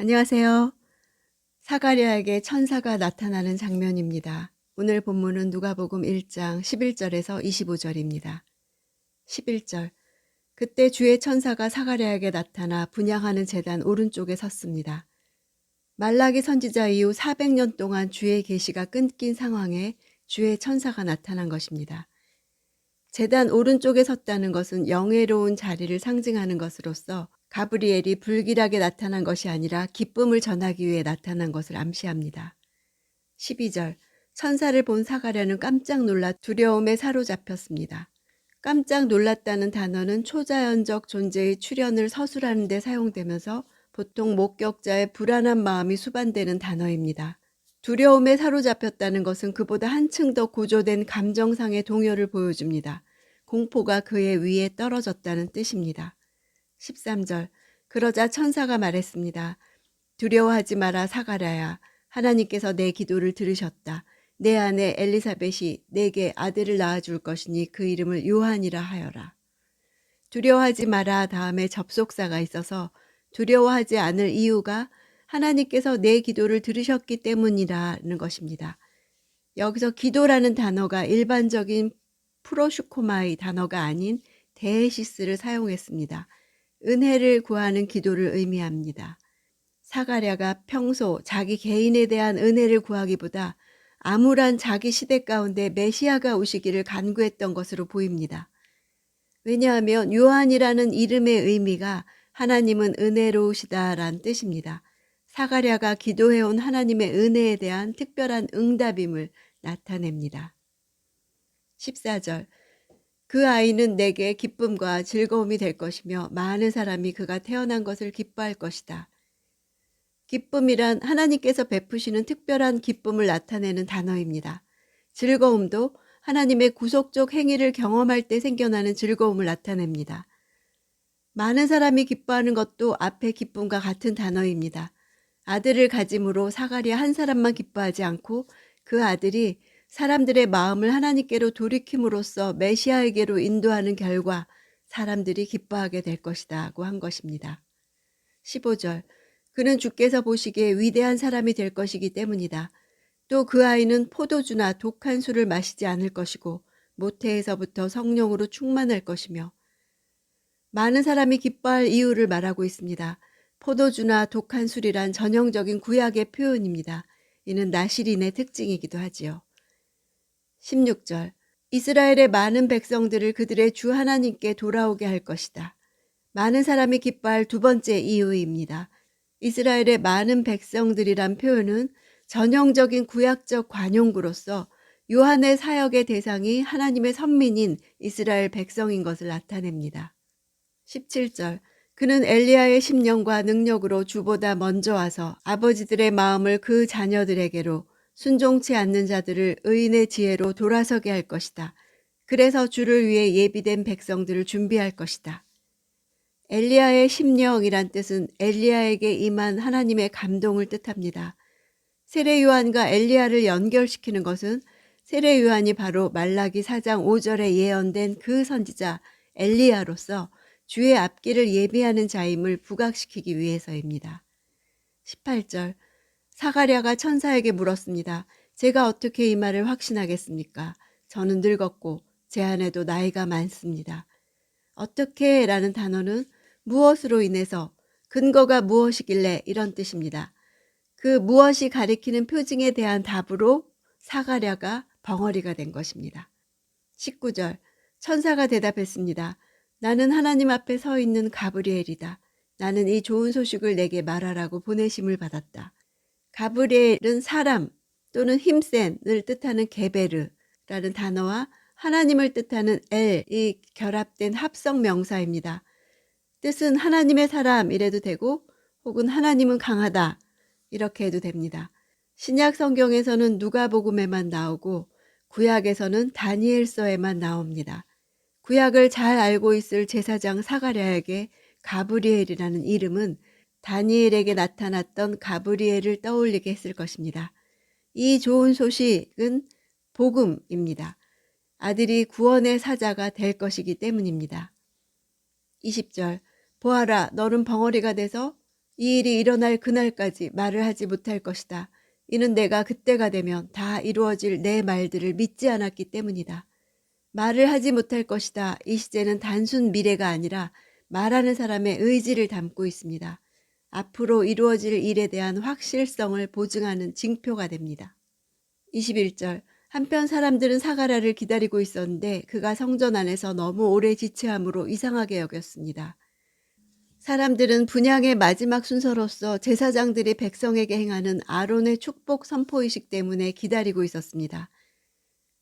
안녕하세요. 사가랴에게 천사가 나타나는 장면입니다. 오늘 본문은 누가복음 1장 11절에서 25절입니다. 11절. 그때 주의 천사가 사가랴에게 나타나 분향하는 제단 오른쪽에 섰습니다. 말라기 선지자 이후 400년 동안 주의 계시가 끊긴 상황에 주의 천사가 나타난 것입니다. 제단 오른쪽에 섰다는 것은 영예로운 자리를 상징하는 것으로서 가브리엘이 불길하게 나타난 것이 아니라 기쁨을 전하기 위해 나타난 것을 암시합니다. 12절. 천사를 본 사가랴는 깜짝 놀라 두려움에 사로잡혔습니다. 깜짝 놀랐다는 단어는 초자연적 존재의 출현을 서술하는 데 사용되면서 보통 목격자의 불안한 마음이 수반되는 단어입니다. 두려움에 사로잡혔다는 것은 그보다 한층 더 고조된 감정상의 동요를 보여줍니다. 공포가 그의 위에 떨어졌다는 뜻입니다. 13절. 그러자 천사가 말했습니다. 두려워하지 마라 사가랴야. 하나님께서 내 기도를 들으셨다. 내 아내 엘리사벳이 내게 아들을 낳아줄 것이니 그 이름을 요한이라 하여라. 두려워하지 마라 다음에 접속사가 있어서 두려워하지 않을 이유가 하나님께서 내 기도를 들으셨기 때문이라는 것입니다. 여기서 기도라는 단어가 일반적인 프로슈코마의 단어가 아닌 데에시스를 사용했습니다. 은혜를 구하는 기도를 의미합니다. 사가랴가 평소 자기 개인에 대한 은혜를 구하기보다 암울한 자기 시대 가운데 메시아가 오시기를 간구했던 것으로 보입니다. 왜냐하면 요한이라는 이름의 의미가 하나님은 은혜로우시다라는 뜻입니다. 사가랴가 기도해온 하나님의 은혜에 대한 특별한 응답임을 나타냅니다. 14절. 그 아이는 내게 기쁨과 즐거움이 될 것이며 많은 사람이 그가 태어난 것을 기뻐할 것이다. 기쁨이란 하나님께서 베푸시는 특별한 기쁨을 나타내는 단어입니다. 즐거움도 하나님의 구속적 행위를 경험할 때 생겨나는 즐거움을 나타냅니다. 많은 사람이 기뻐하는 것도 앞의 기쁨과 같은 단어입니다. 아들을 가짐으로 사가랴 한 사람만 기뻐하지 않고 그 아들이 사람들의 마음을 하나님께로 돌이킴으로써 메시아에게로 인도하는 결과 사람들이 기뻐하게 될 것이다고 한 것입니다. 15절. 그는 주께서 보시기에 위대한 사람이 될 것이기 때문이다. 또 그 아이는 포도주나 독한 술을 마시지 않을 것이고 모태에서부터 성령으로 충만할 것이며 많은 사람이 기뻐할 이유를 말하고 있습니다. 포도주나 독한 술이란 전형적인 구약의 표현입니다. 이는 나실인의 특징이기도 하지요. 16절. 이스라엘의 많은 백성들을 그들의 주 하나님께 돌아오게 할 것이다. 많은 사람이 기뻐할 두 번째 이유입니다. 이스라엘의 많은 백성들이란 표현은 전형적인 구약적 관용구로서 요한의 사역의 대상이 하나님의 선민인 이스라엘 백성인 것을 나타냅니다. 17절. 그는 엘리야의 심령과 능력으로 주보다 먼저 와서 아버지들의 마음을 그 자녀들에게로 순종치 않는 자들을 의인의 지혜로 돌아서게 할 것이다. 그래서 주를 위해 예비된 백성들을 준비할 것이다. 엘리야의 심령이란 뜻은 엘리야에게 임한 하나님의 감동을 뜻합니다. 세례 요한과 엘리야를 연결시키는 것은 세례 요한이 바로 말라기 4장 5절에 예언된 그 선지자 엘리야로서 주의 앞길을 예비하는 자임을 부각시키기 위해서입니다. 18절. 사가랴가 천사에게 물었습니다. 제가 어떻게 이 말을 확신하겠습니까? 저는 늙었고 제 아내도 나이가 많습니다. 어떻게 라는 단어는 무엇으로 인해서, 근거가 무엇이길래 이런 뜻입니다. 그 무엇이 가리키는 표징에 대한 답으로 사가랴가 벙어리가 된 것입니다. 19절. 천사가 대답했습니다. 나는 하나님 앞에 서 있는 가브리엘이다. 나는 이 좋은 소식을 내게 말하라고 보내심을 받았다. 가브리엘은 사람 또는 힘센을 뜻하는 게베르라는 단어와 하나님을 뜻하는 엘이 결합된 합성 명사입니다. 뜻은 하나님의 사람 이래도 되고 혹은 하나님은 강하다 이렇게 해도 됩니다. 신약 성경에서는 누가복음에만 나오고 구약에서는 다니엘서에만 나옵니다. 구약을 잘 알고 있을 제사장 사가랴에게 가브리엘이라는 이름은 다니엘에게 나타났던 가브리엘을 떠올리게 했을 것입니다. 이 좋은 소식은 복음입니다. 아들이 구원의 사자가 될 것이기 때문입니다. 20절. 보아라, 너는 벙어리가 돼서 이 일이 일어날 그날까지 말을 하지 못할 것이다. 이는 내가 그때가 되면 다 이루어질 내 말들을 믿지 않았기 때문이다. 말을 하지 못할 것이다. 이 시제는 단순 미래가 아니라 말하는 사람의 의지를 담고 있습니다. 앞으로 이루어질 일에 대한 확실성을 보증하는 징표가 됩니다. 21절. 한편 사람들은 사가랴를 기다리고 있었는데 그가 성전 안에서 너무 오래 지체함으로 이상하게 여겼습니다. 사람들은 분향의 마지막 순서로서 제사장들이 백성에게 행하는 아론의 축복 선포의식 때문에 기다리고 있었습니다.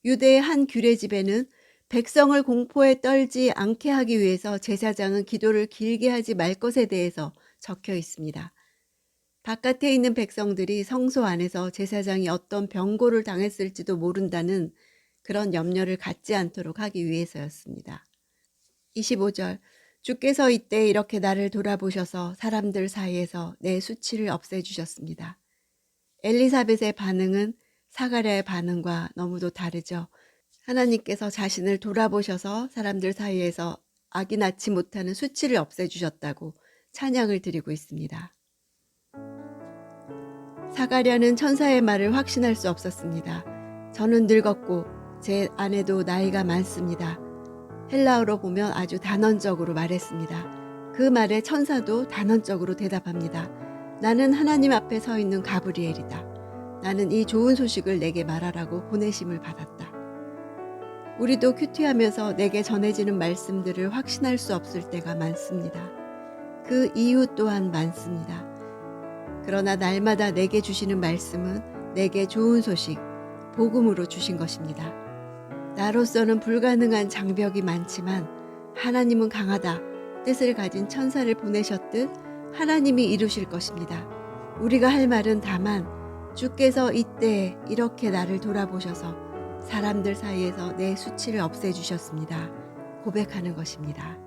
유대의 한 규례집에는 백성을 공포에 떨지 않게 하기 위해서 제사장은 기도를 길게 하지 말 것에 대해서 적혀 있습니다. 바깥에 있는 백성들이 성소 안에서 제사장이 어떤 병고를 당했을지도 모른다는 그런 염려를 갖지 않도록 하기 위해서였습니다. 25절. 주께서 이때 이렇게 나를 돌아보셔서 사람들 사이에서 내 수치를 없애주셨습니다. 엘리사벳의 반응은 사가랴의 반응과 너무도 다르죠. 하나님께서 자신을 돌아보셔서 사람들 사이에서 악이 낳지 못하는 수치를 없애주셨다고 찬양을 드리고 있습니다. 사가랴는 천사의 말을 확신할 수 없었습니다. 저는 늙었고 제 아내도 나이가 많습니다. 헬라어로 보면 아주 단언적으로 말했습니다. 그 말에 천사도 단언적으로 대답합니다. 나는 하나님 앞에 서 있는 가브리엘이다. 나는 이 좋은 소식을 내게 말하라고 보내심을 받았다. 우리도 큐티하면서 내게 전해지는 말씀들을 확신할 수 없을 때가 많습니다. 그 이유 또한 많습니다. 그러나 날마다 내게 주시는 말씀은 내게 좋은 소식, 복음으로 주신 것입니다. 나로서는 불가능한 장벽이 많지만 하나님은 강하다 뜻을 가진 천사를 보내셨듯 하나님이 이루실 것입니다. 우리가 할 말은 다만 주께서 이때 이렇게 나를 돌아보셔서 사람들 사이에서 내 수치를 없애주셨습니다. 고백하는 것입니다.